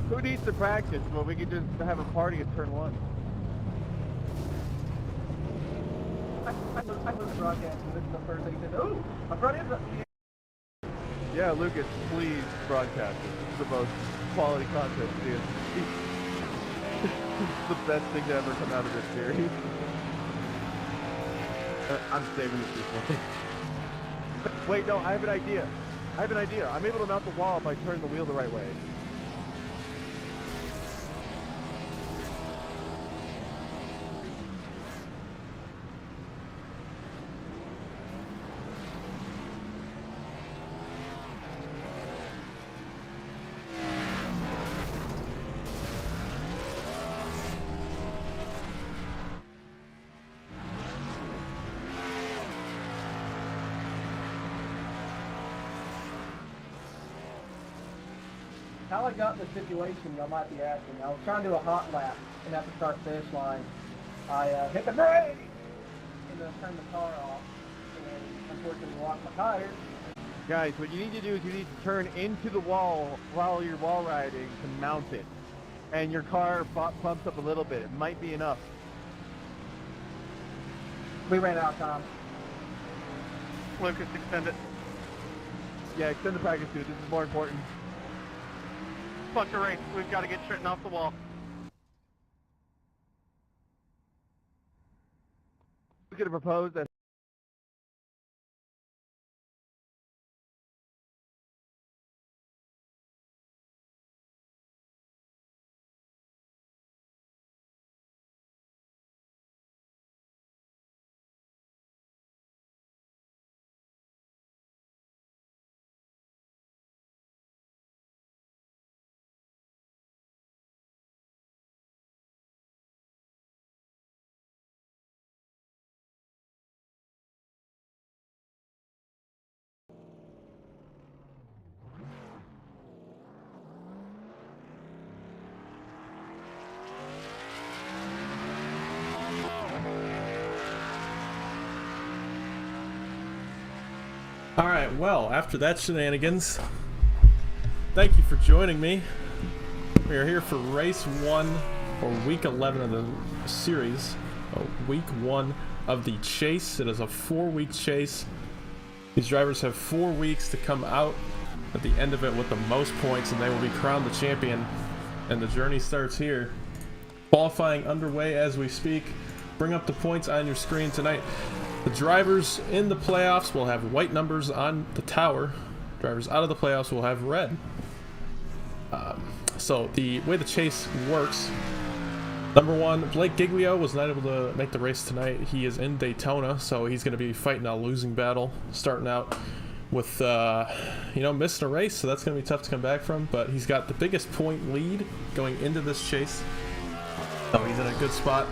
Who needs to practice? Well, we could just have a party at turn 1. I was broadcasting. This is the first thing he said. Ooh, my front is up. Yeah, Lucas, please broadcast it. It's the most quality content, dude. It's the best thing to ever come out of this series. I'm saving this one. Wait, no, I have an idea. I'm able to mount the wall if I turn the wheel the right way. How I got in this situation, y'all might be asking. I was trying to do a hot lap, and at the start finish line, I hit the brake and turned the car off, and unfortunately locked my tires. Guys, what you need to do is you need to turn into the wall while you're wall riding to mount it. And your car bumps up a little bit. It might be enough. We ran out of time. Lucas, extend it. Yeah, extend the practice, dude. This is more important. Fuck the race. We've got to get Trenton off the wall. I'm going to propose that. Alright, well, after that shenanigans, thank you for joining me. We are here for race 1, or week 11 of the series. Week 1 of the chase. It is a 4-week chase. These drivers have 4 weeks to come out at the end of it with the most points, and they will be crowned the champion. And the journey starts here. Qualifying underway as we speak. Bring up the points on your screen tonight. The drivers in the playoffs will have white numbers on the tower. Drivers out of the playoffs will have red. So the way the chase works, number 1, Blake Giglio was not able to make the race tonight. He is in Daytona, so he's going to be fighting a losing battle, starting out with, missing a race, so that's going to be tough to come back from. But he's got the biggest point lead going into this chase, so he's in a good spot.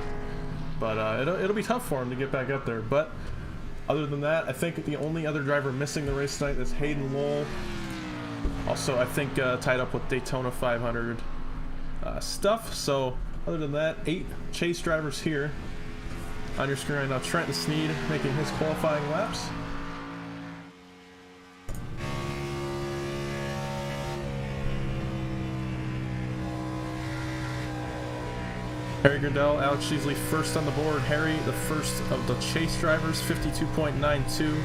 But it'll be tough for him to get back up there. But other than that, I think the only other driver missing the race tonight is Hayden Lowell. Also, I think tied up with Daytona 500 stuff. So other than that, 8 chase drivers here on your screen right now. Trenton Sneed making his qualifying laps. Harry Gurdell, Alex Sheasley first on the board. Harry, the first of the chase drivers, 52.92.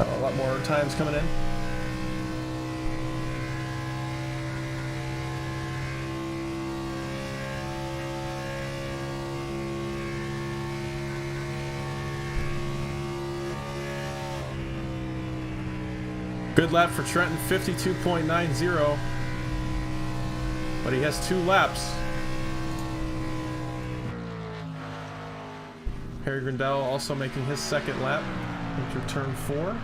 A lot more times coming in. Good lap for Trenton, 52.90. But he has 2 laps. Harry Grindell also making his 2nd lap into turn 4.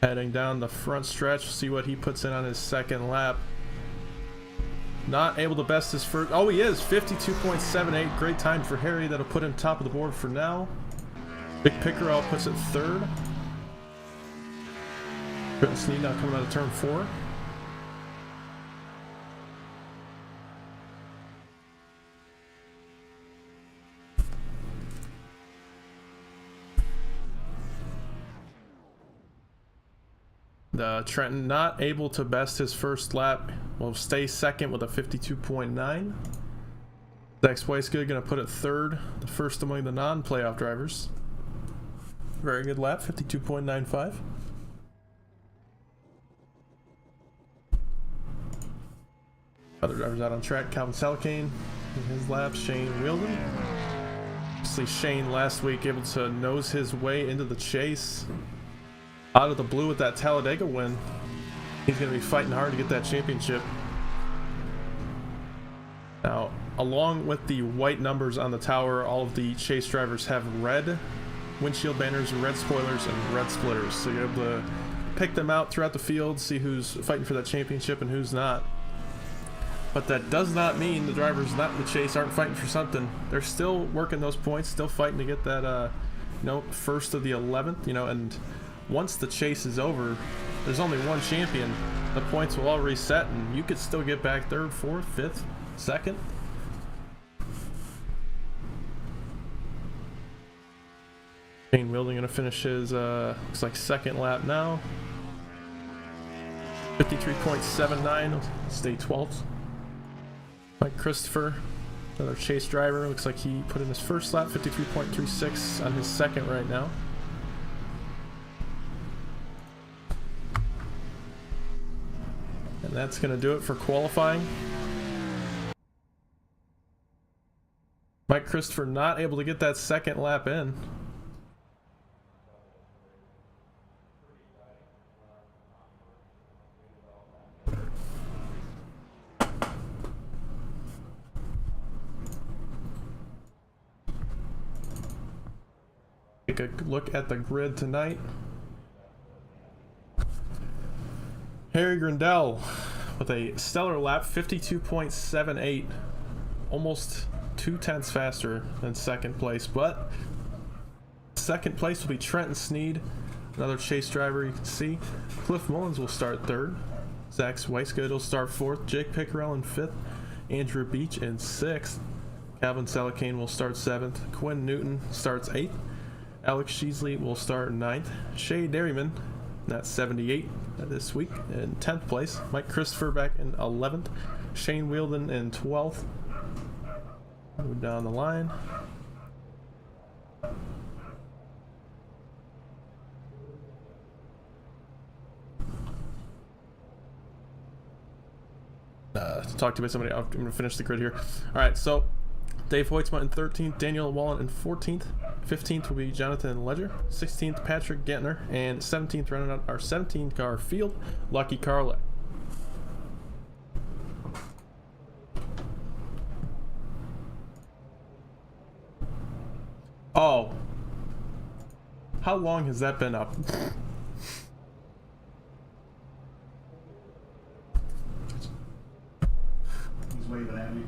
Heading down the front stretch, see what he puts in on his 2nd lap. Not able to best his first. Oh, he is 52.78. Great time for Harry. That'll put him top of the board for now. Vic Pickerel puts it 3rd. Trenton Sneed now coming out of turn 4. Trenton not able to best his first lap. Will stay second with a 52.9. Zach Weisgood going to put it third, the first among the non-playoff drivers. Very good lap, 52.95. Other drivers out on track, Calvin Salakane in his lap, Shane Wielden. Obviously Shane last week able to nose his way into the chase. Out of the blue with that Talladega win. He's going to be fighting hard to get that championship. Now, along with the white numbers on the tower, all of the chase drivers have red windshield banners, red spoilers, and red splitters. So you're able to pick them out throughout the field, see who's fighting for that championship and who's not. But that does not mean the drivers not in the chase aren't fighting for something. They're still working those points, still fighting to get that, first of the 11th, and once the chase is over, there's only one champion. The points will all reset, and you could still get back third, fourth, fifth, second. Shane Wilding gonna finish his looks like second lap now. 53.79, stay 12th. Mike Christopher, another chase driver, looks like he put in his first lap, 53.36 on his second right now. And that's going to do it for qualifying. Mike Christopher not able to get that second lap in. Take a look at the grid tonight. Harry Grindell with a stellar lap, 52.78, almost 0.2 faster than second place, but second place will be Trenton Sneed, another chase driver you can see. Cliff Mullins will start third, Zach Weisgood will start fourth, Jake Pickerel in fifth, Andrew Beach in sixth, Calvin Salakane will start seventh, Quinn Newton starts eighth, Alex Sheasley will start ninth, Shay Derryman, that's 78 this week in 10th place. Mike Christopher back in 11th. Shane Wielden in 12th. Move down the line. To talk to you about somebody, I'm going to finish the grid here. All right, so Dave Hoytsma in 13th, Daniel Wallen in 14th, 15th will be Jonathan Ledger, 16th Patrick Gantner, and 17th running out our 17th car field, Lucky Carlett. Oh, how long has that been up? He's waving at me.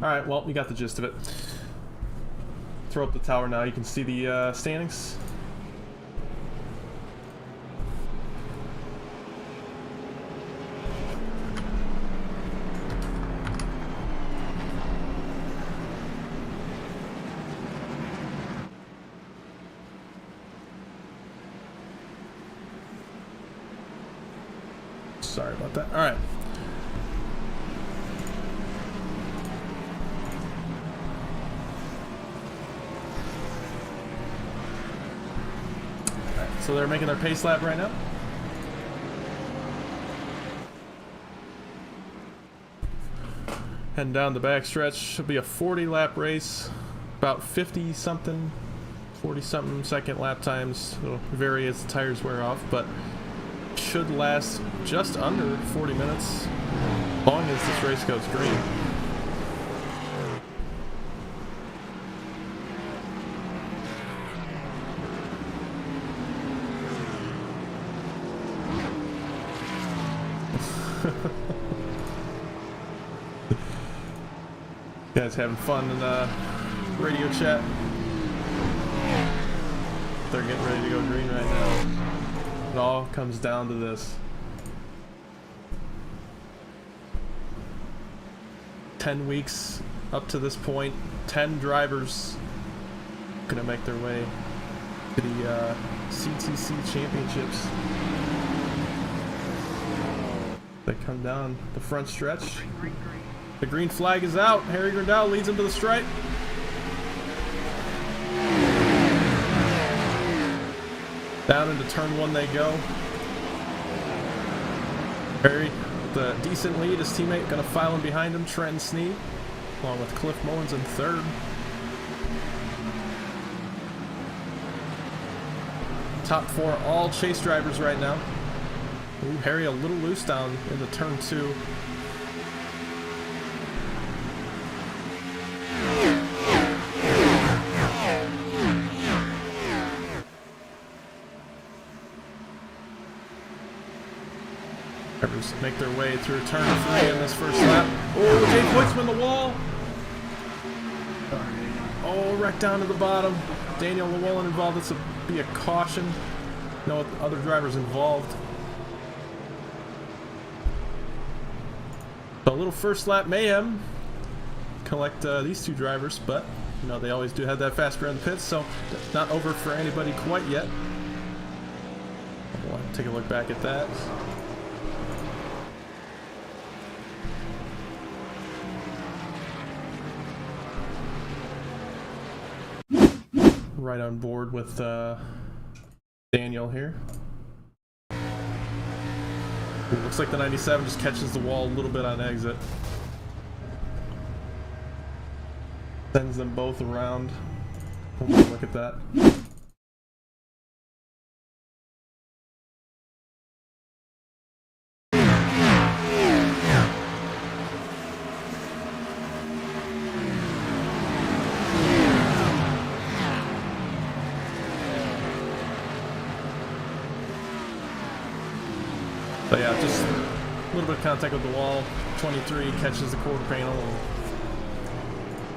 Alright, well, you got the gist of it. Throw up the tower now. You can see the standings. Sorry about that. Alright. So they're making their pace lap right now. Heading down the back stretch. Should be a 40 lap race. About 50 something, 40 something second lap times. It'll vary as the tires wear off, but should last just under 40 minutes as long as this race goes green. Guys having fun in radio chat. They're getting ready to go green right now. It all comes down to this. 10 weeks up to this point, 10 drivers gonna make their way to the CTC championships. They come down the front stretch. The green flag is out. Harry Grindal leads him to the stripe. Down into turn 1 they go. Harry, with a decent lead, his teammate gonna file in behind him, Trenton Sneed, along with Cliff Mullins in third. Top 4 all chase drivers right now. Ooh, Harry a little loose down into turn 2. Drivers make their way through turn 3 in this first lap. Oh, Jake Hoytsman the wall. Oh, wrecked down to the bottom. Daniel Llewellyn involved. This will be a caution. No other drivers involved. So a little first lap mayhem. Collect these 2 drivers, but you know they always do have that fast rear in the pits, so not over for anybody quite yet. We'll take a look back at that. Right on board with Daniel here. Ooh, looks like the 97 just catches the wall a little bit on exit. Sends them both around. We'll look at that. So yeah, just a little bit of contact with the wall. 23 catches the quarter panel. And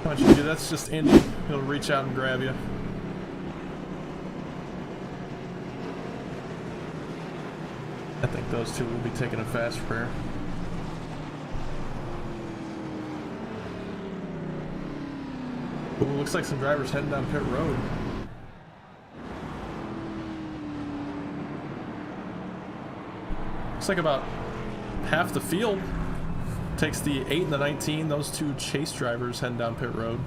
how much you do? That's just Indy. He'll reach out and grab you. I think those 2 will be taking a fast rear. Ooh, looks like some drivers heading down pit road. Looks like about half the field takes the 8 and the 19. Those 2 chase drivers heading down pit road.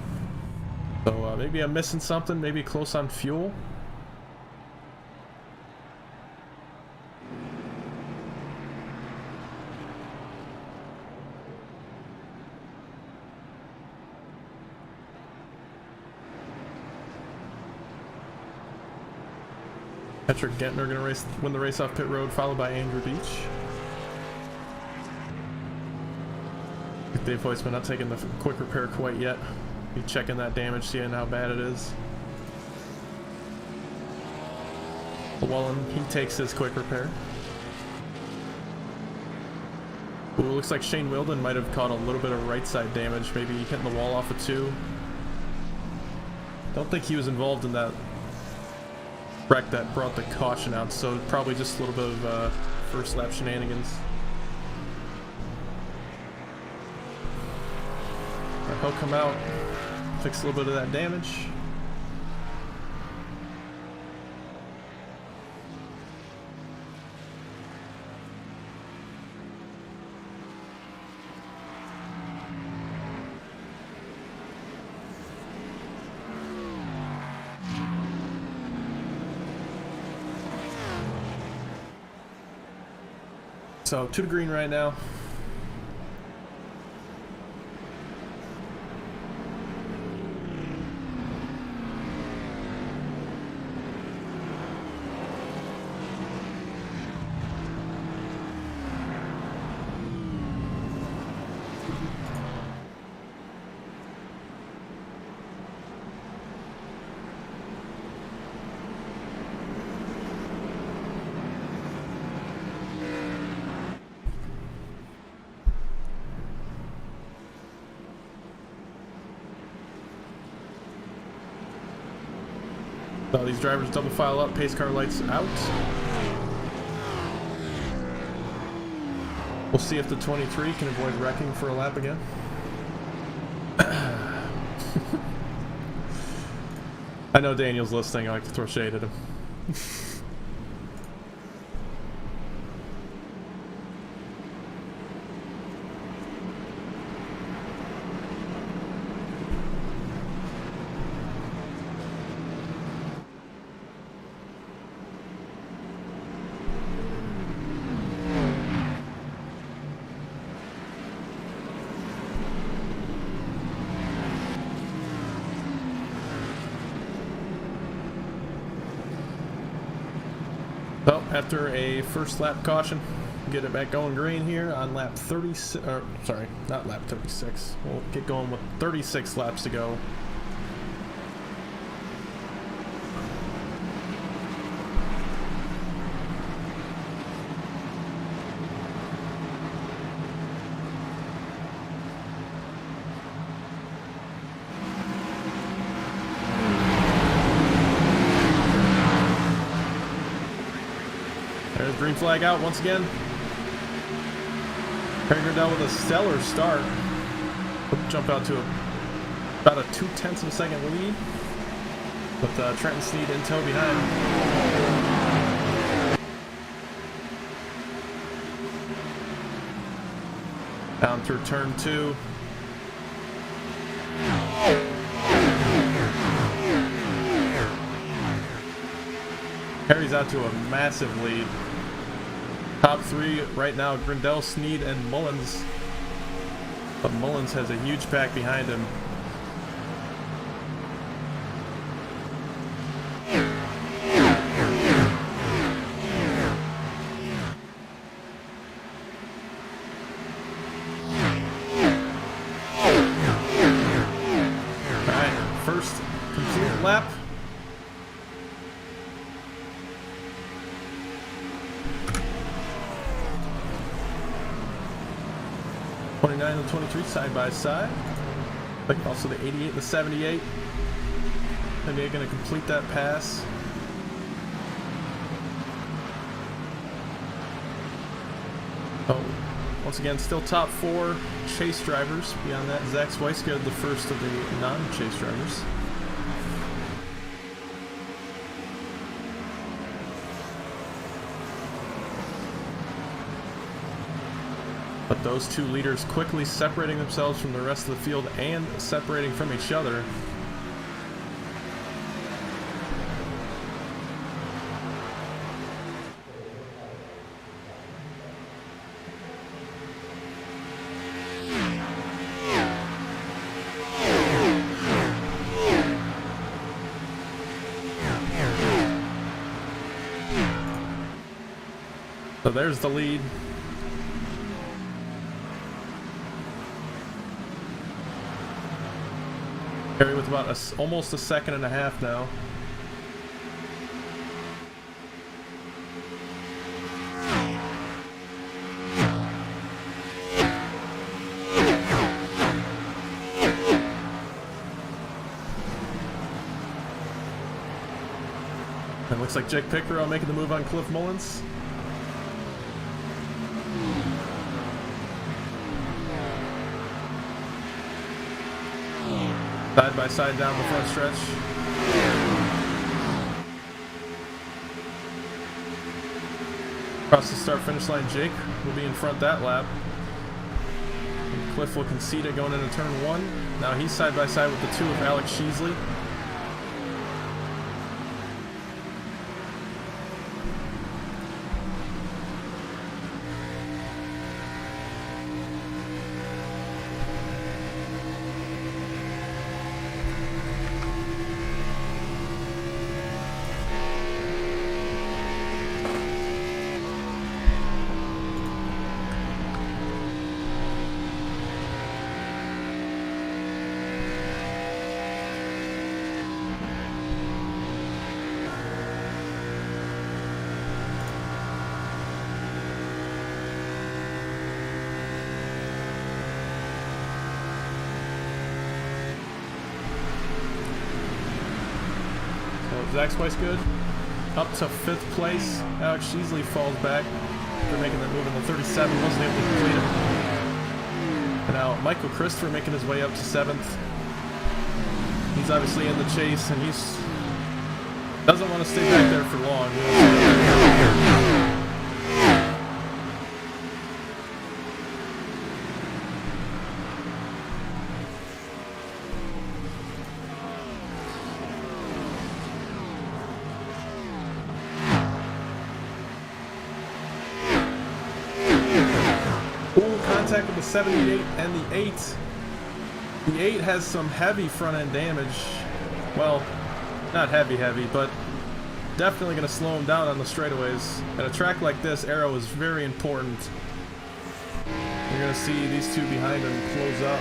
So maybe I'm missing something. Maybe close on fuel. Patrick Gentner going to win the race off pit road, followed by Andrew Beach. Dave Hoytsman not taking the quick repair quite yet. Be checking that damage, seeing how bad it is. Llewellyn, he takes his quick repair. Ooh, looks like Shane Wilden might have caught a little bit of right side damage, maybe hitting the wall off of 2. Don't think he was involved in that wreck that brought the caution out, so probably just a little bit of first lap shenanigans. He'll come out, fix a little bit of that damage. So 2 to green right now. So these drivers double file up, pace car lights out. We'll see if the 23 can avoid wrecking for a lap again. I know Daniel's listening. I like to throw shade at him. Well, after a first lap caution, get it back going green here on lap 36, sorry, not lap 36. We'll get going with 36 laps to go. There's green flag out once again. Perry Grindell with a stellar start. Jump out to about a 0.2 of a second lead. With Trenton Sneed in tow behind. Down through turn 2. Perry's out to a massive lead. Top 3 right now, Grindell, Sneed, and Mullins. But Mullins has a huge pack behind him. Alright, first complete lap. And 23 side by side. But also the 88 and the 78. And they're going to complete that pass. Oh, once again, still top 4 chase drivers. Beyond that, Zach Swicegood, the first of the non-chase drivers. But those two leaders quickly separating themselves from the rest of the field and separating from each other. So there's the lead. Perry with about almost a second and a half now. It looks like Jake Pickerel making the move on Cliff Mullins. Side by side down the front stretch. Across the start-finish line, Jake will be in front that lap. And Cliff will concede it going into turn 1. Now he's side by side with the 2 of Alex Sheasley. Zach Swicegood up to 5th place. Alex Sheasley falls back. They're making that move in the 37, wasn't able to complete it. And now Michael Christopher making his way up to 7th. He's obviously in the chase, and he's Doesn't want to stay back there for long. Contact with the 78 and the 8. The 8 has some heavy front end damage. Well, not heavy, but definitely going to slow him down on the straightaways. At a track like this, aero is very important. You're going to see these two behind him close up.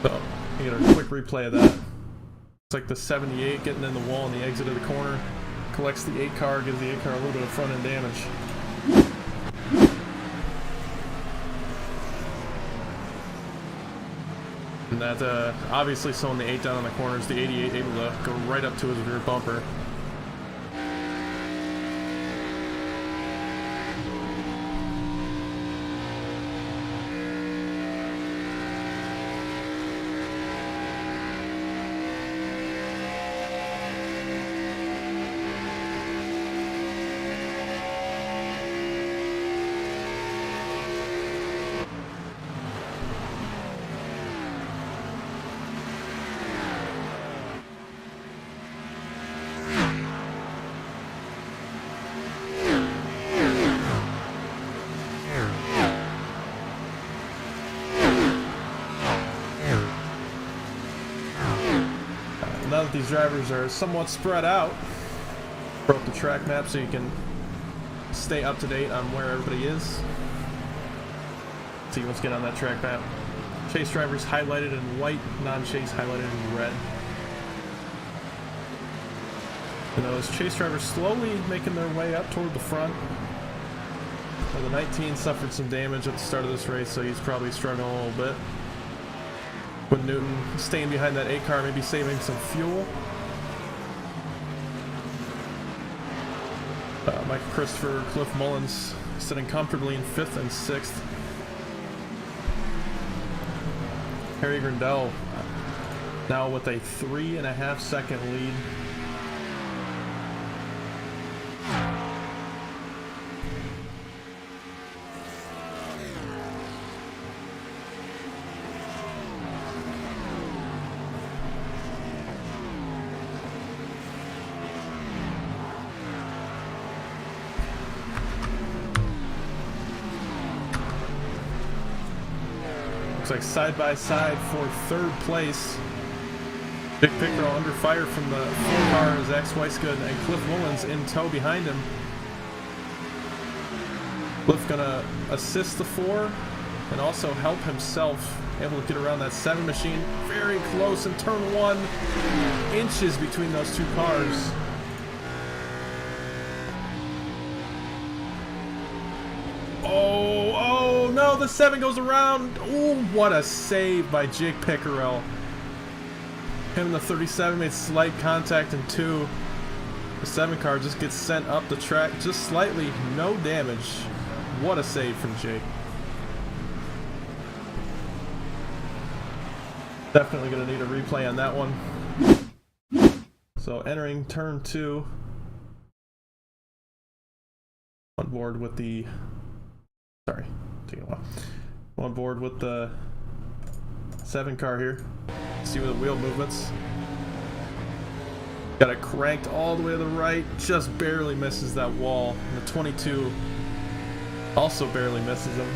So, you get a quick replay of that. It's like the 78 getting in the wall on the exit of the corner. Collects the 8 car, gives the 8 car a little bit of front end damage. And that obviously slowing the 8 down on the corners, the 88 able to go right up to his rear bumper. Now that these drivers are somewhat spread out, broke the track map so you can stay up to date on where everybody is. See, let's get on that track map. Chase drivers highlighted in white, non-chase highlighted in red. And those chase drivers slowly making their way up toward the front. Well, the 19 suffered some damage at the start of this race, so he's probably struggling a little bit. With Newton staying behind that 8 car, maybe saving some fuel. Mike Christopher, Cliff Mullins sitting comfortably in 5th and 6th. Harry Grindell now with a 3.5 second lead. Looks like side by side for 3rd place. Dick Pickerel under fire from the 4 car, Zach Swicegood and Cliff Mullins in tow behind him. Cliff gonna assist the 4 and also help himself, able to get around that 7 machine. Very close in turn 1, inches between those 2 cars. Oh no, the 7 goes around. Oh, what a save by Jake Pickerel. Him and the 37 made slight contact in 2. The 7 car just gets sent up the track just slightly, no damage. What a save from Jake. Definitely gonna need a replay on that one. So entering turn 2. On board with the... Sorry, taking a while. On board with the 7 car here. See with the wheel movements. Got it cranked all the way to the right, just barely misses that wall. And the 22 also barely misses him.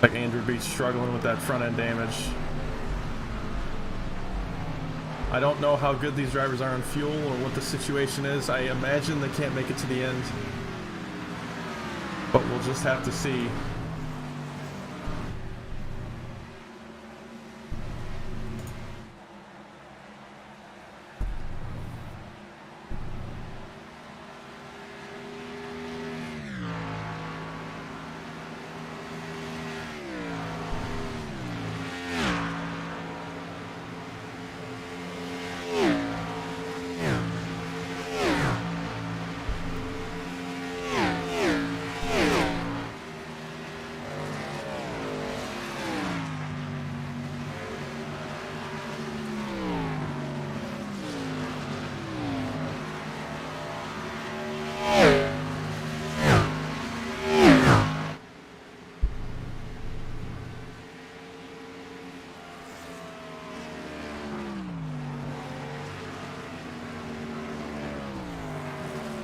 Like Andrew Beach struggling with that front end damage. I don't know how good these drivers are on fuel or what the situation is. I imagine they can't make it to the end. But we'll just have to see.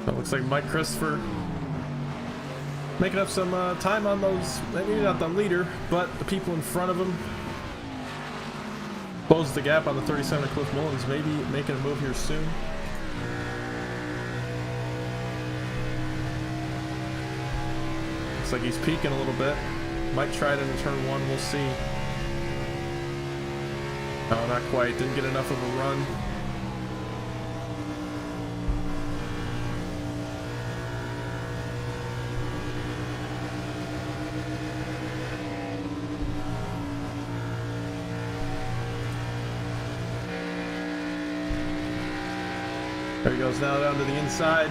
It looks like Mike Christopher making up some time on those, maybe not the leader, but the people in front of him. Close the gap on the 37 of Cliff Mullins, maybe making a move here soon. Looks like he's peaking a little bit. Might try it into turn 1, we'll see. No, not quite, didn't get enough of a run. There he goes now down to the inside.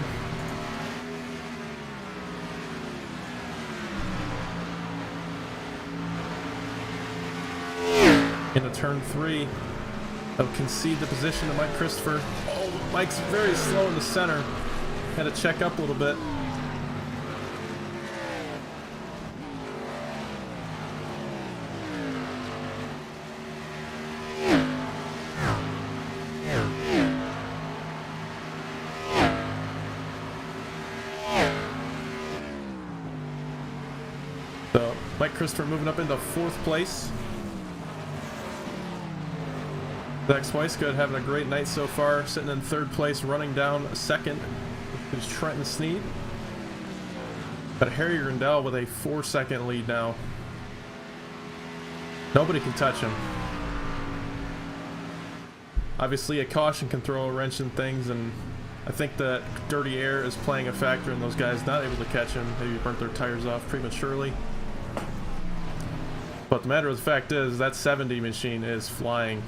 Into turn 3. They'll concede the position to Mike Christopher. Oh, Mike's very slow in the center. Had to check up a little bit. So Mike Christopher moving up into 4th place. Zach Swicegood having a great night so far, sitting in 3rd place, running down 2nd. There's Trenton Sneed. But Harry Grindell with a 4-second lead now. Nobody can touch him. Obviously a caution can throw a wrench in things, and I think that dirty air is playing a factor in those guys not able to catch him. Maybe burnt their tires off prematurely. But the matter of the fact is, that 70 machine is flying.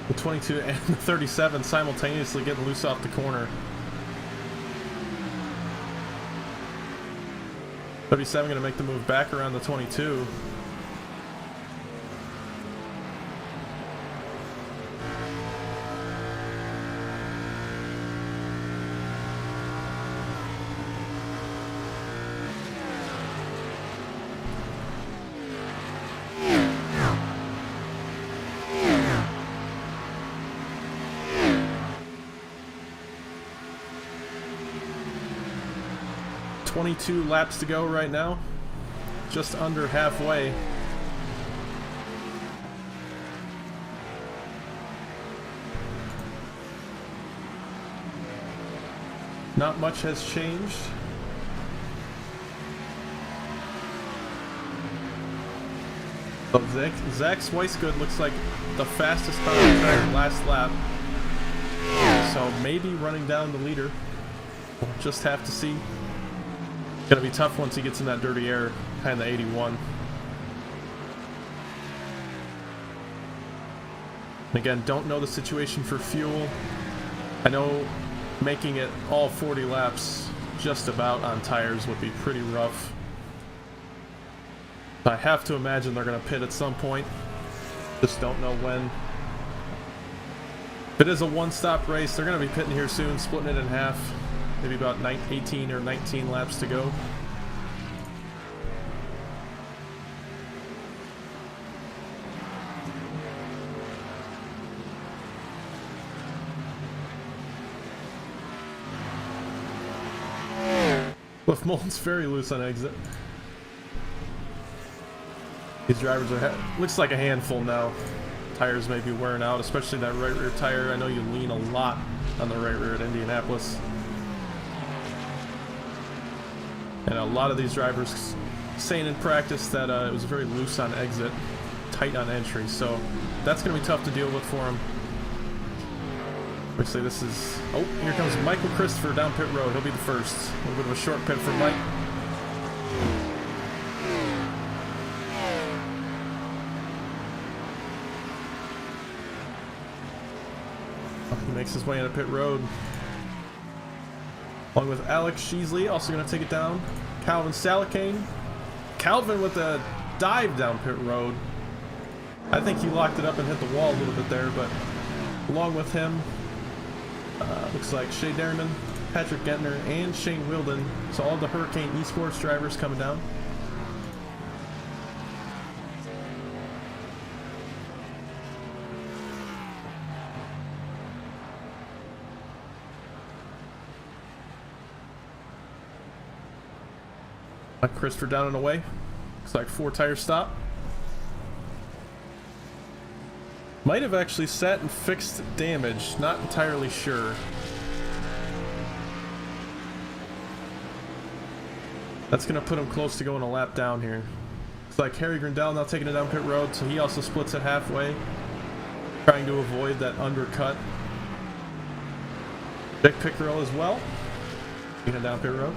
The 22 and the 37 simultaneously getting loose off the corner. 37 going to make the move back around the 22. .22 laps to go right now, just under halfway. Not much has changed. But Zach Swicegood looks like the fastest car on the track last lap, so maybe running down the leader. We'll just have to see. Gonna be tough once he gets in that dirty air behind the 81. And again, don't know the situation for fuel. I know making it all 40 laps just about on tires would be pretty rough. I have to imagine they're gonna pit at some point. Just don't know when. If it is a one-stop race, they're gonna be pitting here soon, splitting it in half. Maybe about 18 or 19 laps to go. Cliff Mullins very loose on exit. These drivers are looks like a handful now. Tires may be wearing out, especially that right rear tire. I know you lean a lot on the right rear at Indianapolis. And a lot of these drivers saying in practice that it was very loose on exit, tight on entry, so that's going to be tough to deal with for him. Obviously this is... Oh, here comes Michael Christopher down pit road. He'll be the first. A little bit of a short pit for Mike. makes his way into pit road. Along with Alex Sheasley, also going to take it down. Calvin Salicane. Calvin with a dive down pit road. I think he locked it up and hit the wall a little bit there, but along with him, looks like Shea Derriman, Patrick Gentner, and Shane Wilden. So all the Hurricane Esports drivers coming down. Christopher down and away. Looks like 4 tire stop. Might have actually sat and fixed damage. Not entirely sure. That's going to put him close to going a lap down here. Looks like Harry Grindell now taking it down pit road, so he also splits it halfway, trying to avoid that undercut. Dick Pickerel as well, taking it down pit road.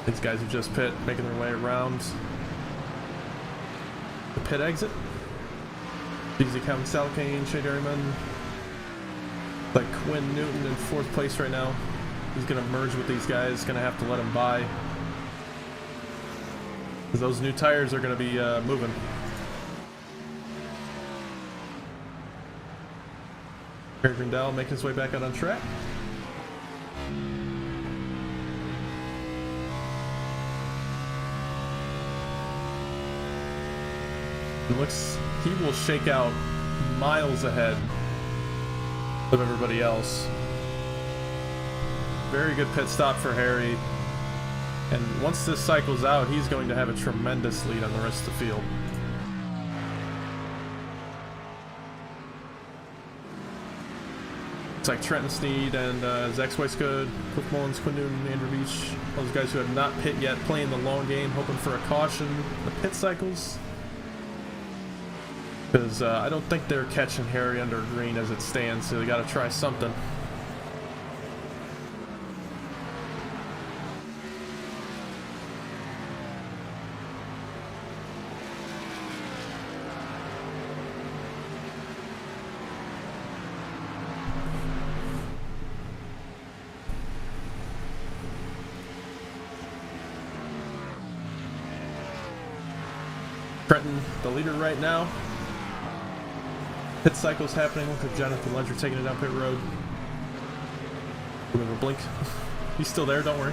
These guys have just pit, making their way around the pit exit. Easy Calvin Salicane, Shea Derriman. Like Quinn Newton in 4th place right now. He's going to merge with these guys, going to have to let him by. Because those new tires are going to be moving. Harry Grindell making his way back out on track. It looks he will shake out miles ahead of everybody else. Very good pit stop for Harry. And once this cycles out, he's going to have a tremendous lead on the rest of the field. It's like Trenton Sneed and Zach Swicegood, Cliff Mullins, Quinn Newton, Andrew Beach, those guys who have not pit yet, playing the long game, hoping for a caution. The pit cycles. Because I don't think they're catching Harry under green as it stands, so they got to try something. Trenton, the leader right now. Pit cycle's happening. Look at Jonathan Ledger taking it down pit road. Remember Blink. He's still there, don't worry.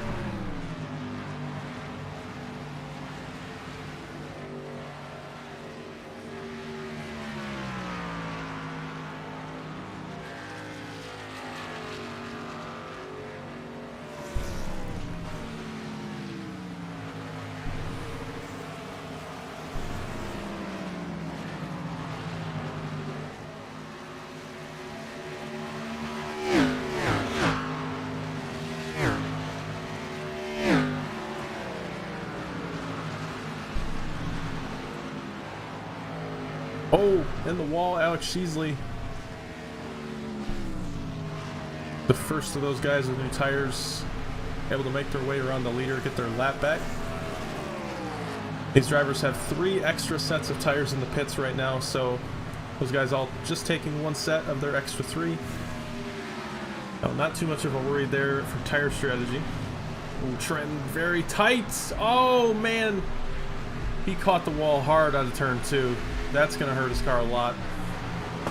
Oh, in the wall, Alex Sheasley. The first of those guys with new tires able to make their way around the leader, get their lap back. These drivers have 3 extra sets of tires in the pits right now, so those guys all just taking 1 set of their extra 3. No, not too much of a worry there for tire strategy. Ooh, Trenton very tight. Oh, man. He caught the wall hard out of turn 2. That's going to hurt his car a lot. I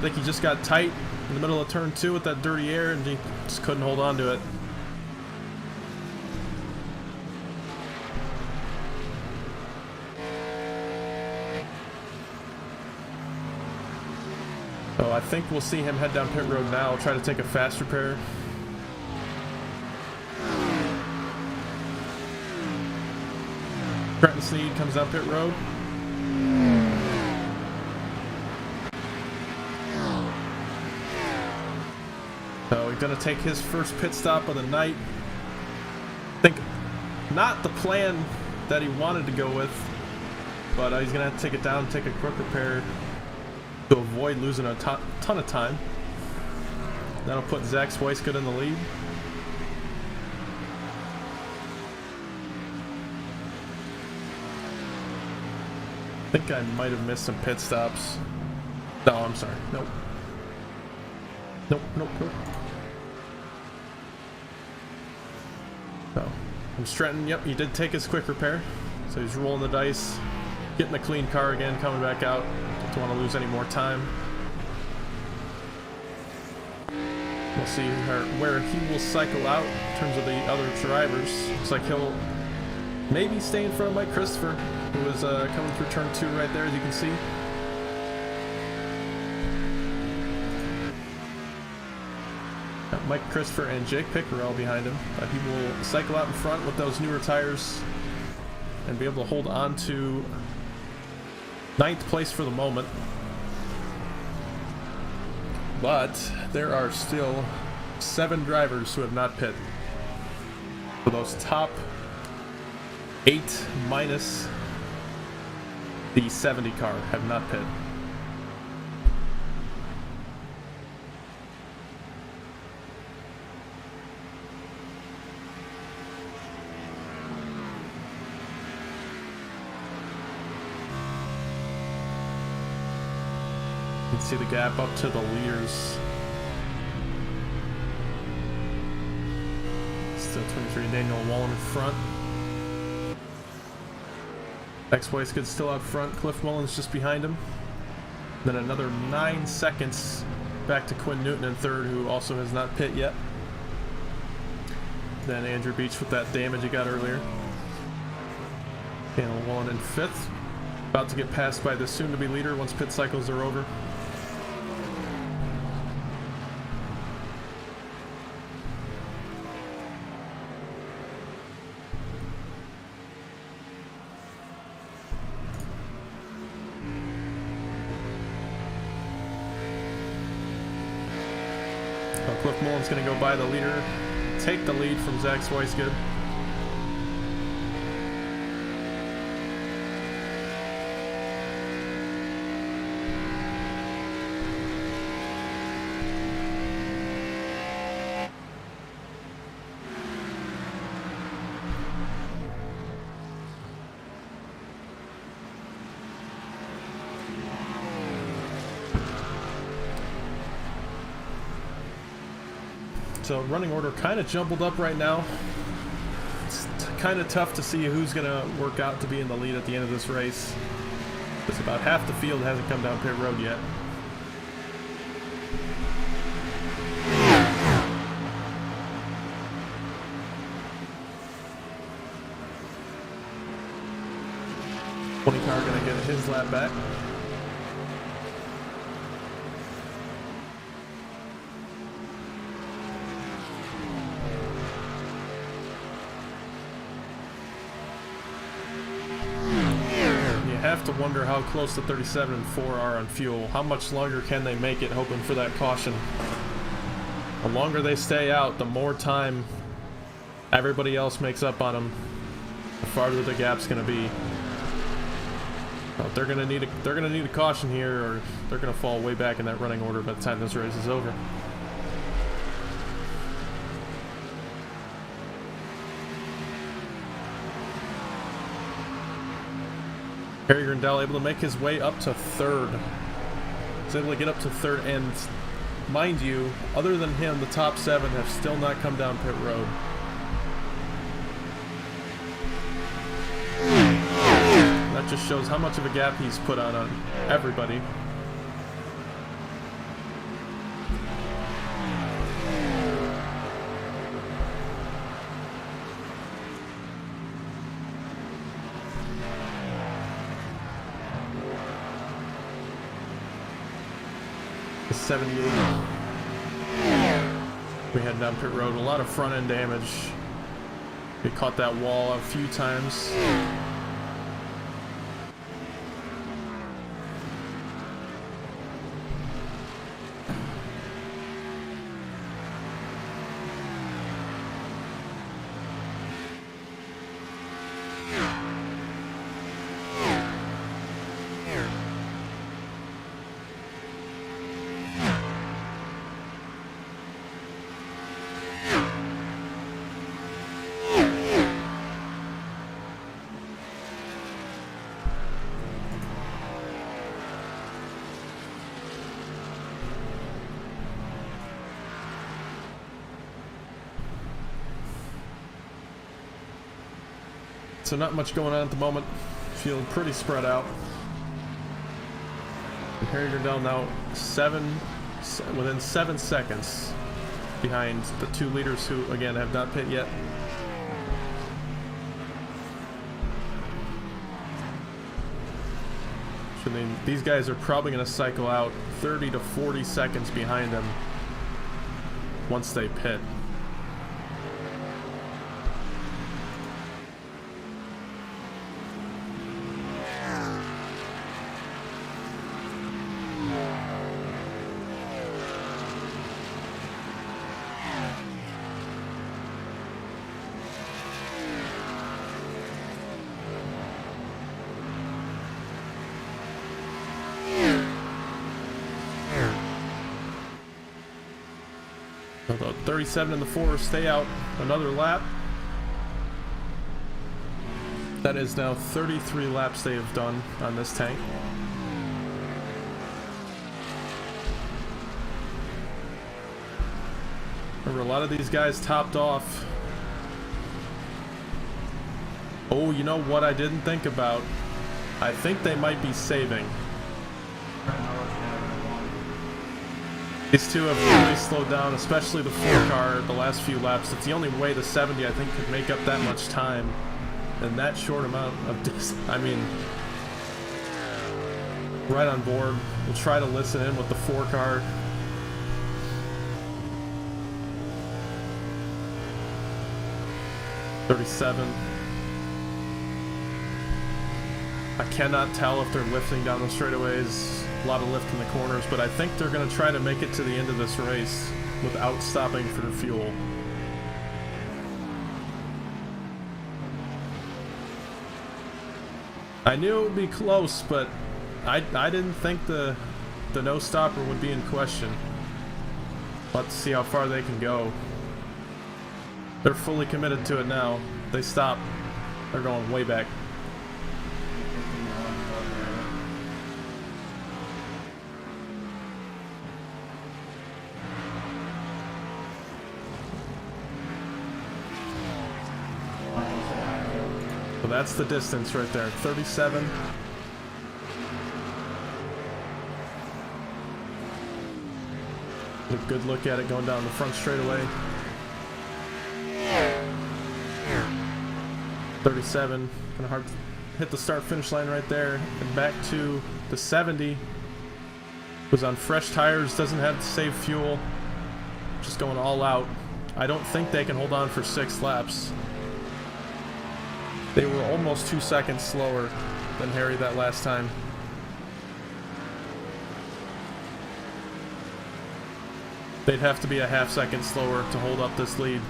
think he just got tight in the middle of turn 2 with that dirty air and he just couldn't hold on to it. So I think we'll see him head down pit road now, try to take a fast repair. Trenton Sneed comes down pit road. So he's going to take his first pit stop of the night. I think not the plan that he wanted to go with, but he's going to have to take it down, take a quick repair to avoid losing a ton of time. That'll put Zach Swicegood in the lead. I think I might have missed some pit stops. No, I'm sorry. Nope. Nope, nope, nope. So, from Stretton, yep, he did take his quick repair. So he's rolling the dice, getting the clean car again, coming back out. Don't want to lose any more time. We'll see where he will cycle out in terms of the other drivers. Looks like he'll maybe stay in front of Mike Christopher, who is coming through turn 2 right there, as you can see. Got Mike Christopher and Jake Pickerell behind him. He will cycle out in front with those newer tires and be able to hold on to 9th place for the moment. But there are still 7 drivers who have not pit. So those top 8 minus the 70 car have not pit. You can see the gap up to the leaders. Still 23, Daniel Wallen in front. X-Boy's good still out front. Cliff Mullins just behind him. Then another 9 seconds back to Quinn Newton in third, who also has not pit yet. Then Andrew Beach with that damage he got earlier. Daniel Wallen in fifth. About to get passed by the soon-to-be leader once pit cycles are over. Cliff Mullen's going to go by the leader, take the lead from Zach Swicegood. So running order kind of jumbled up right now. It's kind of tough to see who's going to work out to be in the lead at the end of this race. Because about half the field hasn't come down pit road yet. Car going to get his lap back. Have to wonder how close the 37 and 4 are on fuel. How much longer can they make it, hoping for that caution? The longer they stay out, the more time everybody else makes up on them, the farther the gap's going to be. But they're going to need a caution here, or they're going to fall way back in that running order by the time this race is over. Harry Grindell able to make his way up to third. He's able to get up to third, and mind you, other than him, the top 7 have still not come down pit road. That just shows how much of a gap he's put on everybody. The 78. We had down pit road, a lot of front end damage. We caught that wall a few times. so not much going on at the moment. Feeling pretty spread out. And Harry Gardell now within 7 seconds behind the 2 leaders who, again, have not pit yet. I mean, these guys are probably going to cycle out 30 to 40 seconds behind them once they pit. Although 37 in the 4 stay out another lap. That is now 33 laps they have done on this tank. Remember, a lot of these guys topped off. Oh, you know what I didn't think about? I think they might be saving. These two have really slowed down, especially the 4 car the last few laps. It's the only way the 70, I think, could make up that much time in that short amount of distance. I mean, right on board. We'll try to listen in with the 4 car. .37. I cannot tell if they're lifting down the straightaways. A lot of lift in the corners, but I think they're going to try to make it to the end of this race without stopping for fuel. I knew it would be close, but I didn't think the no stopper would be in question. Let's see how far they can go. They're fully committed to it now. They stop. They're going way back. So that's the distance right there, 37. A good look at it going down the front straightaway. 37, kind of hard to hit the start-finish line right there. And back to the 70. Was on fresh tires, doesn't have to save fuel. Just going all out. I don't think they can hold on for 6 laps. They were almost 2 seconds slower than Harry that last time. They'd have to be a half second slower to hold up this lead.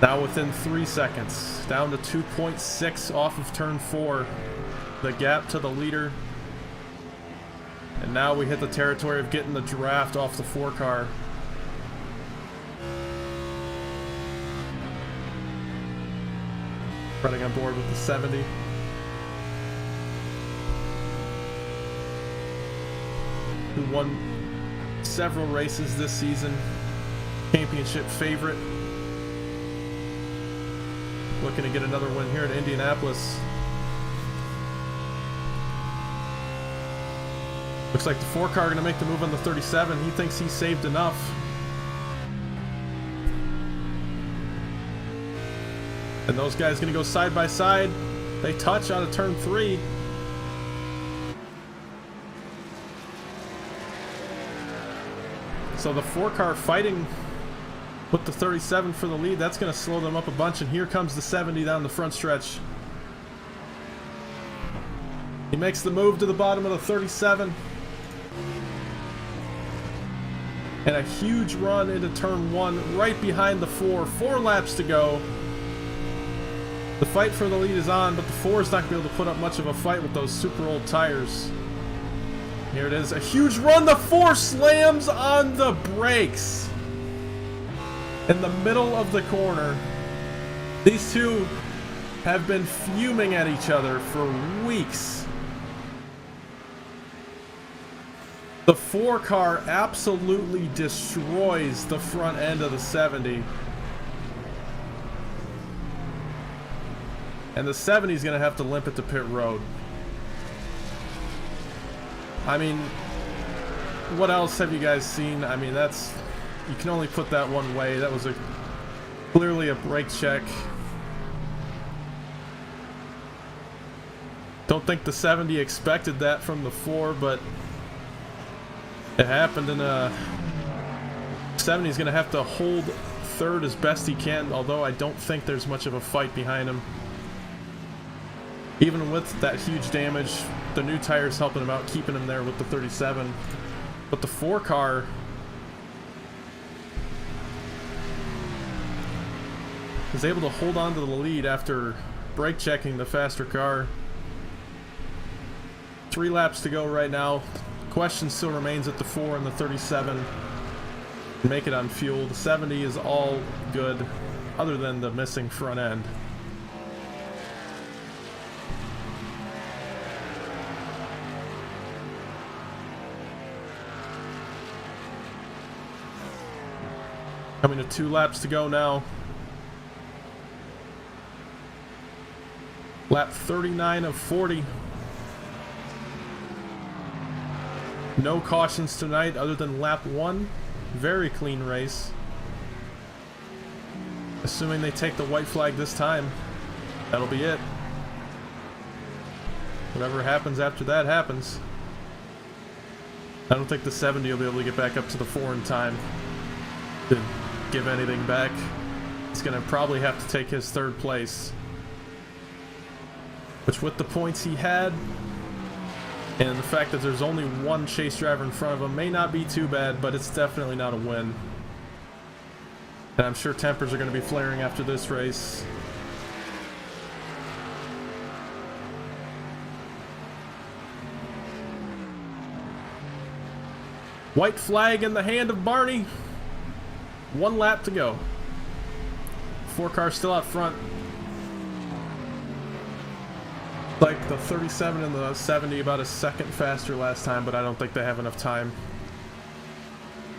Now within 3 seconds, down to 2.6 off of turn 4, the gap to the leader. And now we hit the territory of getting the draft off the 4 car. Running on board with the 70. Who won several races this season. Championship favorite. Looking to get another win here in Indianapolis. Looks like the 4 car going to make the move on the 37. He thinks he saved enough. And those guys going to go side by side. They touch out of turn 3. So the 4 car fighting with the 37 for the lead. That's going to slow them up a bunch, and here comes the 70 down the front stretch. He makes the move to the bottom of the 37. And a huge run into turn 1 right behind the 4. 4 laps to go. The fight for the lead is on, but the 4 is not going to be able to put up much of a fight with those super old tires. Here it is. A huge run. The 4 slams on the brakes. In the middle of the corner. These two have been fuming at each other for weeks. The 4 car absolutely destroys the front end of the 70. And the 70 is going to have to limp it to pit road. I mean, what else have you guys seen? I mean, that's... You can only put that one way. That was clearly a brake check. Don't think the 70 expected that from the 4, but it happened, and 70 is going to have to hold third as best he can, although I don't think there's much of a fight behind him. Even with that huge damage, the new tires helping him out, keeping him there with the 37. But the 4 car is able to hold on to the lead after brake checking the faster car. 3 laps to go right now. Question still remains at the 4 and the 37. Make it on fuel. The 70 is all good, other than the missing front end. Coming to 2 laps to go now. Lap 39 of 40. No cautions tonight other than lap 1. Very clean race. Assuming they take the white flag this time, that'll be it. Whatever happens after that happens. I don't think the 70 will be able to get back up to the 4 in time to give anything back. It's going to probably have to take his 3rd place. Which, with the points he had, and the fact that there's only 1 chase driver in front of him, may not be too bad, but it's definitely not a win. And I'm sure tempers are going to be flaring after this race. White flag in the hand of Barney. 1 lap to go. 4 cars still out front. Like the 37 and the 70 about a second faster last time, but I don't think they have enough time.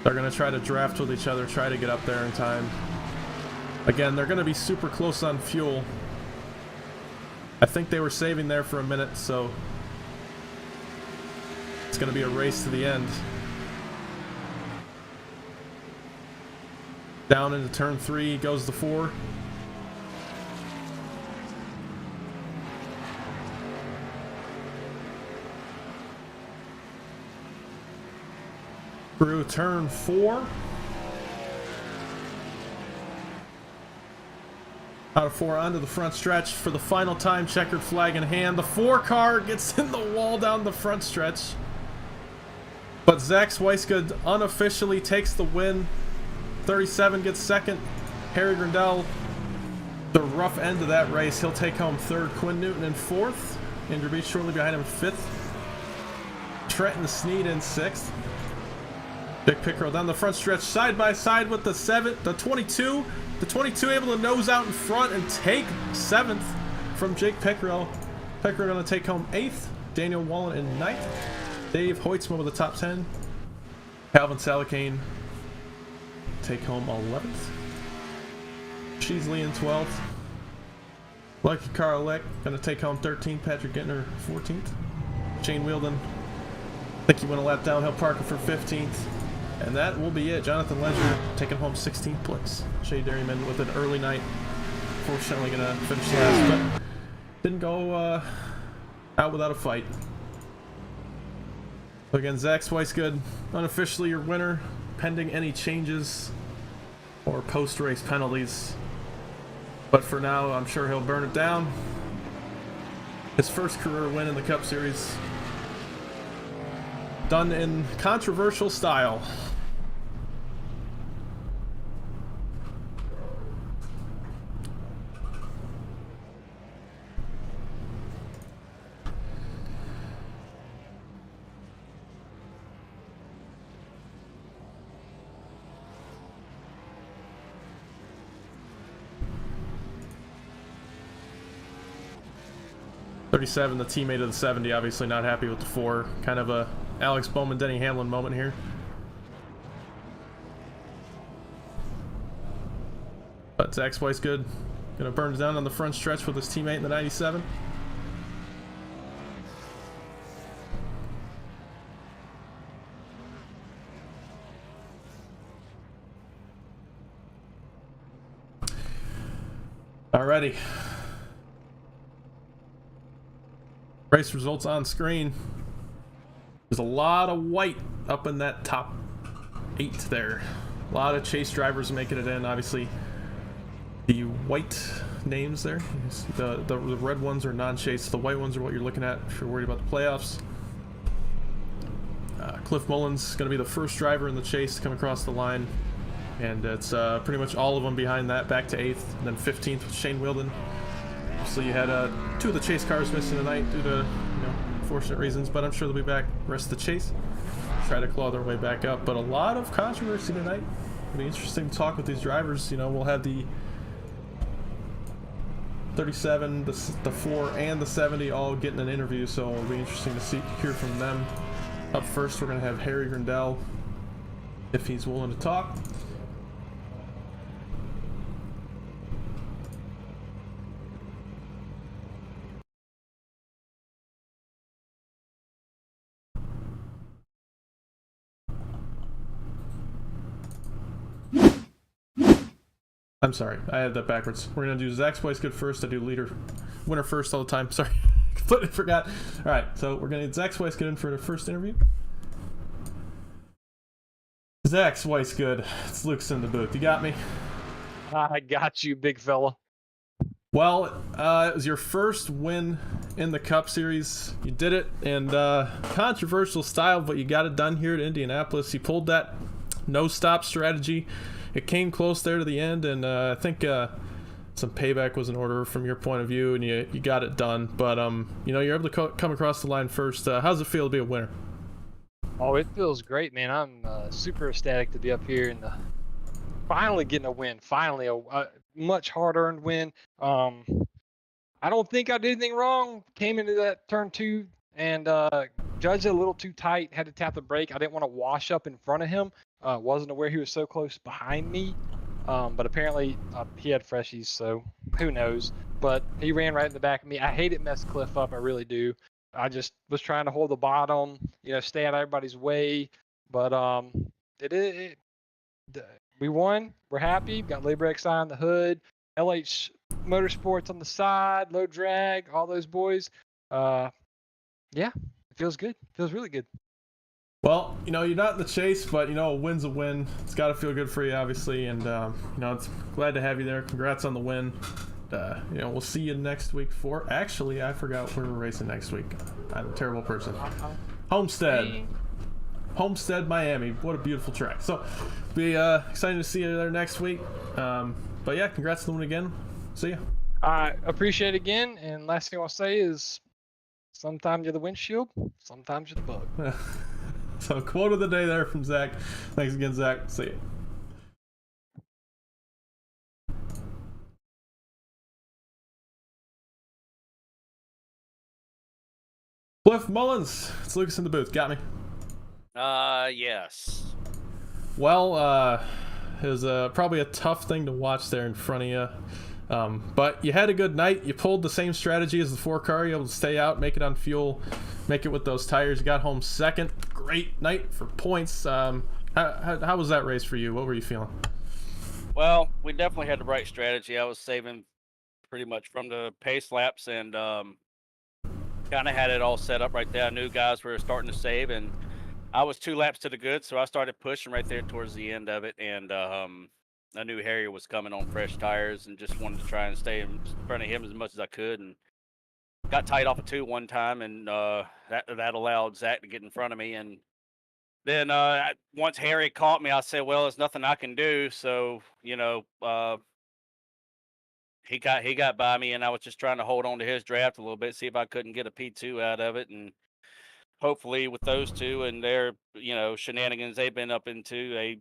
They're going to try to draft with each other, try to get up there in time. Again, they're going to be super close on fuel. I think they were saving there for a minute, so it's going to be a race to the end. Down into turn 3 goes the 4. Through turn 4. Out of 4 onto the front stretch for the final time, checkered flag in hand. The 4 car gets in the wall down the front stretch. But Zach Swicegood unofficially takes the win. 37 gets second. Harry Grindell, the rough end of that race, he'll take home 3rd. Quinn Newton in 4th. Andrew Beach shortly behind him 5th. Trenton Sneed in 6th. Dick Pickrell down the front stretch side by side with the 22. The 22 able to nose out in front and take 7th from Jake Pickrell. Pickrell going to take home 8th. Daniel Wallen in 9th. Dave Hoitzman with the top 10. Calvin Salicane take home 11th. Sheasley in 12th. Lucky Karolek going to take home 13th. Patrick Gittner 14th. Shane Wielden, I think he went a lap downhill. Parker for 15th. And that will be it. Jonathan Ledger taking home 16th place. Shea Dairyman with an early night. Fortunately going to finish last, but didn't go out without a fight. So again, Zach Swicegood, unofficially your winner, pending any changes or post-race penalties. But for now, I'm sure he'll burn it down. His first career win in the Cup Series. Done in controversial style. 37, the teammate of the 70, obviously not happy with the 4. Kind of a Alex Bowman, Denny Hamlin moment here. But Zach Spice good. Gonna burn it down on the front stretch with his teammate in the 97. Alrighty. Race results on screen. There's a lot of white up in that top 8 there. A lot of chase drivers making it in. Obviously, the white names there. The red ones are non-chase. The white ones are what you're looking at if you're worried about the playoffs. Cliff Mullins going to be the first driver in the chase to come across the line. And it's pretty much all of them behind that, back to 8th, and then 15th with Shane Wilden. So you had 2 of the chase cars missing tonight due to unfortunate reasons, but I'm sure they'll be back the rest of the chase. Try to claw their way back up, but a lot of controversy tonight. It'll be interesting to talk with these drivers. We'll have the 37, the 4, and the 70 all getting an interview, so it'll be interesting to hear from them. Up first, we're going to have Harry Grindell, if he's willing to talk. I'm sorry, I had that backwards. We're gonna do Zach Spice good first. I do winner first all the time. Sorry, completely forgot. All right, so we're gonna get Zach Spice good in for the first interview. Zach Spice good. It's Luke's in the booth. You got me? I got you, big fella. Well, it was your first win in the Cup Series. You did it, and controversial style, but you got it done here at Indianapolis. You pulled that no-stop strategy. It came close there to the end, and I think some payback was in order from your point of view, and you got it done. But you're able to come across the line first. How's it feel to be a winner? Oh, it feels great, man. I'm super ecstatic to be up here and finally getting a win. Finally, a much hard-earned win. I don't think I did anything wrong. Came into that turn 2 and judged it a little too tight. Had to tap the brake. I didn't want to wash up in front of him. Wasn't aware he was so close behind me, but apparently he had freshies, so who knows. But he ran right in the back of me. I hate it messed Cliff up, I really do. I just was trying to hold the bottom, stay out of everybody's way. But we won. We're happy. Got labor XI on the hood, LH Motorsports on the side, low drag, all those boys. Yeah, it feels good. Feels really good. Well, you're not in the chase, but a win's a win. It's got to feel good for you, obviously, and it's glad to have you there. Congrats on the win. We'll see you next week for. Actually, I forgot where we're racing next week. I'm a terrible person. Homestead, Miami. What a beautiful track. So, be excited to see you there next week. But yeah, congrats on the win again. See ya. I appreciate it again, and last thing I'll say is, sometimes you're the windshield, sometimes you're the bug. So, quote of the day there from Zach. Thanks again, Zach. See you. Cliff Mullins. It's Lucas in the booth. Got me? Yes. Well, it was probably a tough thing to watch there in front of you. But you had a good night. You pulled the same strategy as the 4 car. You were able to stay out, make it on fuel, make it with those tires. You got home second. Great night for points. How was that race for you? What were you feeling? Well, we definitely had the right strategy. I was saving pretty much from the pace laps and kind of had it all set up right there. I knew guys were starting to save, and I was 2 laps to the good, so I started pushing right there towards the end of it. And I knew Harry was coming on fresh tires and just wanted to try and stay in front of him as much as I could. And got tight off of 2 one time, and that allowed Zach to get in front of me. And then once Harry caught me, I said, well, there's nothing I can do. So, he got by me, and I was just trying to hold on to his draft a little bit, see if I couldn't get a P2 out of it. And hopefully with those 2 and their, shenanigans they've been up into,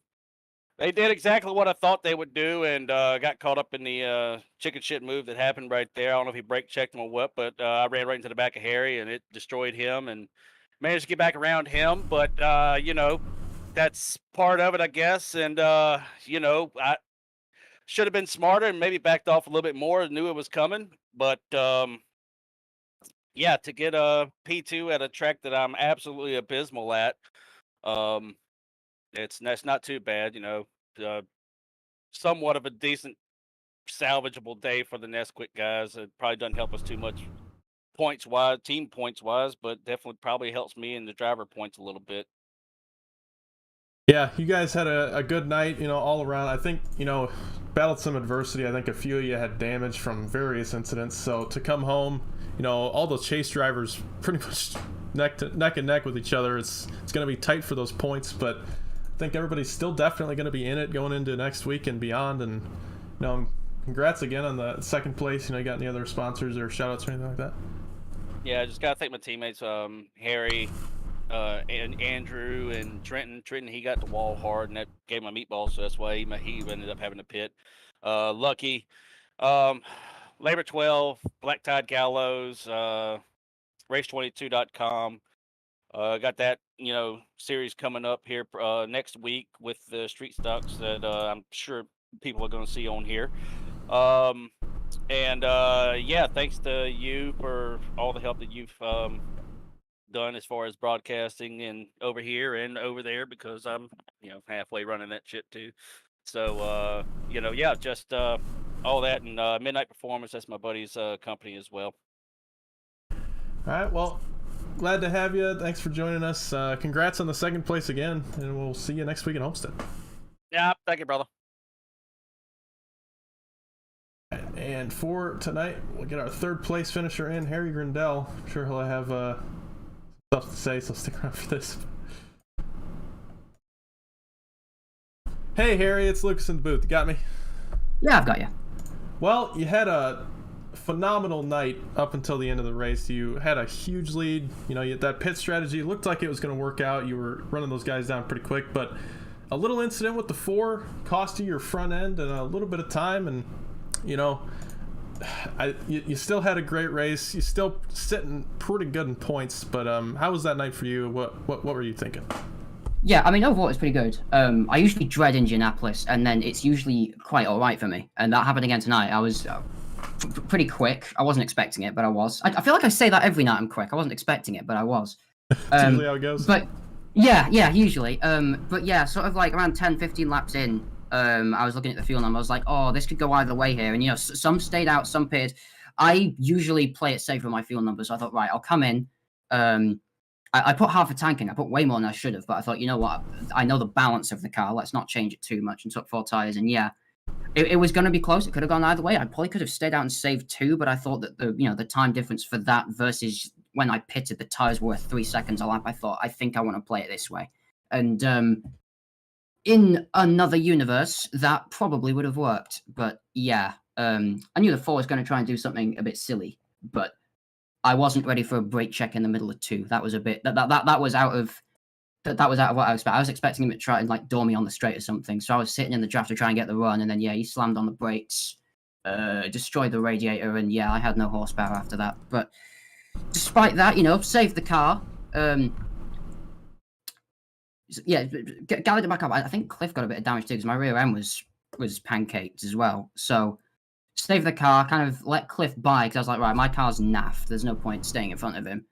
They did exactly what I thought they would do, and got caught up in the chicken shit move that happened right there. I don't know if he brake checked him or what, but I ran right into the back of Harry, and it destroyed him, and managed to get back around him. But that's part of it, I guess. And I should have been smarter and maybe backed off a little bit more. Knew it was coming, but yeah, to get a P2 at a track that I'm absolutely abysmal at, um, that's not too bad. Uh, somewhat of a decent salvageable day for the Nesquik guys. It probably doesn't help us too much points wise, team points wise, but definitely probably helps me in the driver points a little bit. Yeah, you guys had a good night, all around. I think, battled some adversity. I think a few of you had damage from various incidents. So to come home, all those chase drivers pretty much neck and neck with each other. It's going to be tight for those points, but I think everybody's still definitely going to be in it going into next week and beyond. And, congrats again on the second place. You got any other sponsors or shout outs or anything like that? Yeah, I just got to thank my teammates, Harry, and Andrew and Trenton. Trenton, he got the wall hard, and that gave him a meatball, so that's why he ended up having to pit. Lucky, Labor 12, Black Tide Gallows, Race22.com. Got that, series coming up here next week with the street stocks that I'm sure people are going to see on here. Yeah, thanks to you for all the help that you've done as far as broadcasting and over here and over there, because I'm halfway running that shit too. So yeah, just all that. And Midnight Performance, that's my buddy's company as well. All right, well, glad to have you. Thanks for joining us. Congrats on the second place again, and we'll see you next week in Homestead. Yeah, thank you, brother. And for tonight, we'll get our third place finisher in, Harry Grindell. I'm sure he'll have stuff to say, so stick around for this. Hey Harry, it's Lucas in the booth. You got me? Yeah, I've got you. Well, you had a phenomenal night up until the end of the race. You had a huge lead. That pit strategy looked like it was going to work out. You were running those guys down pretty quick, but a little incident with the 4 cost you your front end and a little bit of time. And you still had a great race. You still sitting pretty good in points. But how was that night for you? What were you thinking? Yeah, I mean, overall it's pretty good. I usually dread Indianapolis, and then it's usually quite all right for me. And that happened again tonight. I was pretty quick. I wasn't expecting it, but I was. I feel like I say that every night I'm quick. I wasn't expecting it, but I was. Usually how it goes. But yeah, usually. But yeah, sort of like around 10, 15 laps in, I was looking at the fuel number. I was like, oh, this could go either way here. And some stayed out, some pitted. I usually play it safe with my fuel number, so I thought, right, I'll come in. I put half a tank in. I put way more than I should have, but I thought, you know what? I know the balance of the car. Let's not change it too much, and took 4 tires. And yeah, it was going to be close. It could have gone either way. I probably could have stayed out and saved 2, but I thought that the time difference for that versus when I pitted, the tires were 3 seconds a lap. I think I want to play it this way. And in another universe, that probably would have worked. But yeah, I knew the 4 was going to try and do something a bit silly, but I wasn't ready for a brake check in the middle of 2. That was a bit that was out of what I expected. I was expecting him to try and like door me on the straight or something. So I was sitting in the draft to try and get the run, and then yeah, he slammed on the brakes, destroyed the radiator, and yeah, I had no horsepower after that. But despite that, saved the car. Yeah, gathered it back up. I think Cliff got a bit of damage too because my rear end was pancaked as well. So saved the car, kind of let Cliff by because I was like, right, my car's naff. There's no point staying in front of him.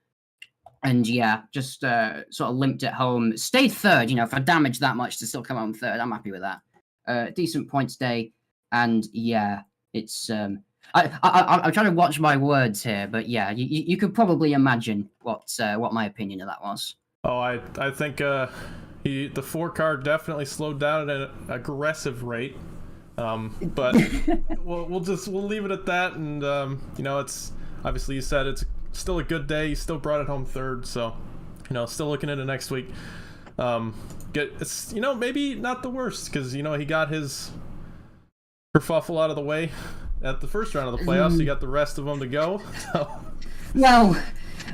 And yeah, just sort of limped it home. Stayed third, for damage that much to still come home third. I'm happy with that. Decent points day. And yeah, it's I'm trying to watch my words here, but yeah, you could probably imagine what my opinion of that was. Oh, I think the 4 car definitely slowed down at an aggressive rate. But we'll leave it at that. And it's obviously, you said it's still a good day. You still brought it home third, so still looking into next week. It's maybe not the worst because he got his kerfuffle out of the way at the first round of the playoffs. You got the rest of them to go. So. Well,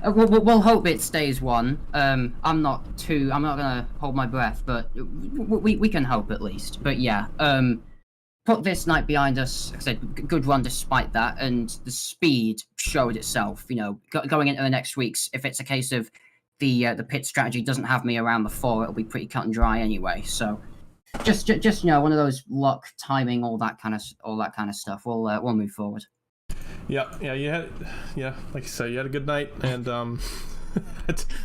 We'll hope it stays one. I'm not gonna hold my breath, but we can hope at least. But yeah, put this night behind us. Like I said, good run despite that, and the speed showed itself. You know, going into the next weeks, if it's a case of the pit strategy doesn't have me around the 4, it'll be pretty cut and dry anyway. So just you know, one of those luck, timing, all that kind of stuff. We'll move forward. Yeah, like you say, you had a good night, and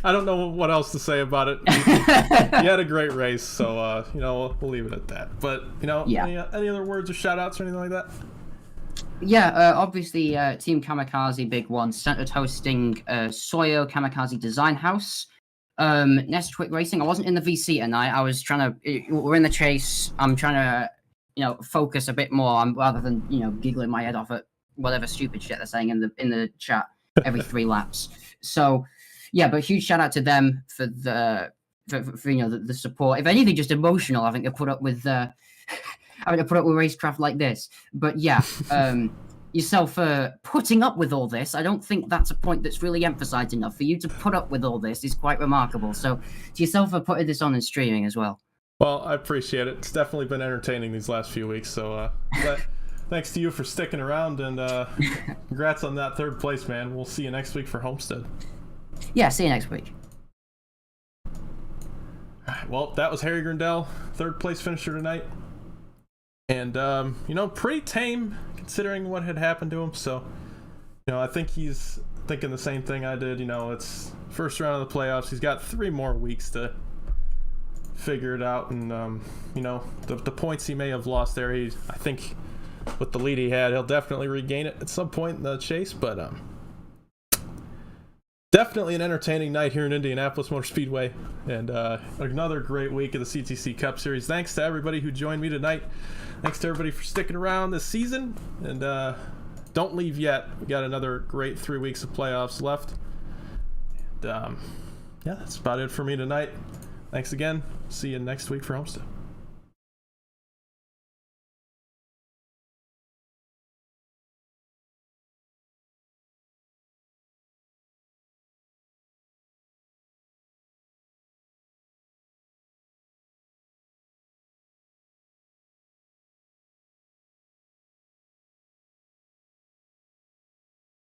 I don't know what else to say about it. You had a great race, so you know, we'll leave it at that. But you know, any other words or shout outs or anything like that? Yeah, obviously, Team Kamikaze, big one, centered hosting Soyo Kamikaze Design House. Nest Quick Racing, I wasn't in the VC tonight. I was we're in the chase. I'm trying to, you know, focus a bit more rather than, you know, giggling my head off at whatever stupid shit they're saying in the chat every 3 laps. So, yeah, but huge shout out to them for you know, the support. If anything, just emotional. I think to put up with racecraft like this. But yeah, yourself putting up with all this, I don't think that's a point that's really emphasized enough. For you to put up with all this is quite remarkable. So to yourself for putting this on and streaming as well. Well, I appreciate it. It's definitely been entertaining these last few weeks. So thanks to you for sticking around, and congrats on that 3rd place, man. We'll see you next week for Homestead. Yeah, see you next week. Well, that was Harry Grindell, 3rd place finisher tonight. And, you know, pretty tame considering what had happened to him. So, you know, I think he's thinking the same thing I did. You know, it's first round of the playoffs. He's got 3 more weeks to figure it out. And, you know, the points he may have lost there, I think with the lead he had, he'll definitely regain it at some point in the chase. But definitely an entertaining night here in Indianapolis Motor Speedway, and another great week of the CTC Cup Series. Thanks to everybody who joined me tonight. Thanks to everybody for sticking around this season, and don't leave yet. We got another great 3 weeks of playoffs left. And, yeah, that's about it for me tonight. Thanks again. See you next week for Homestead.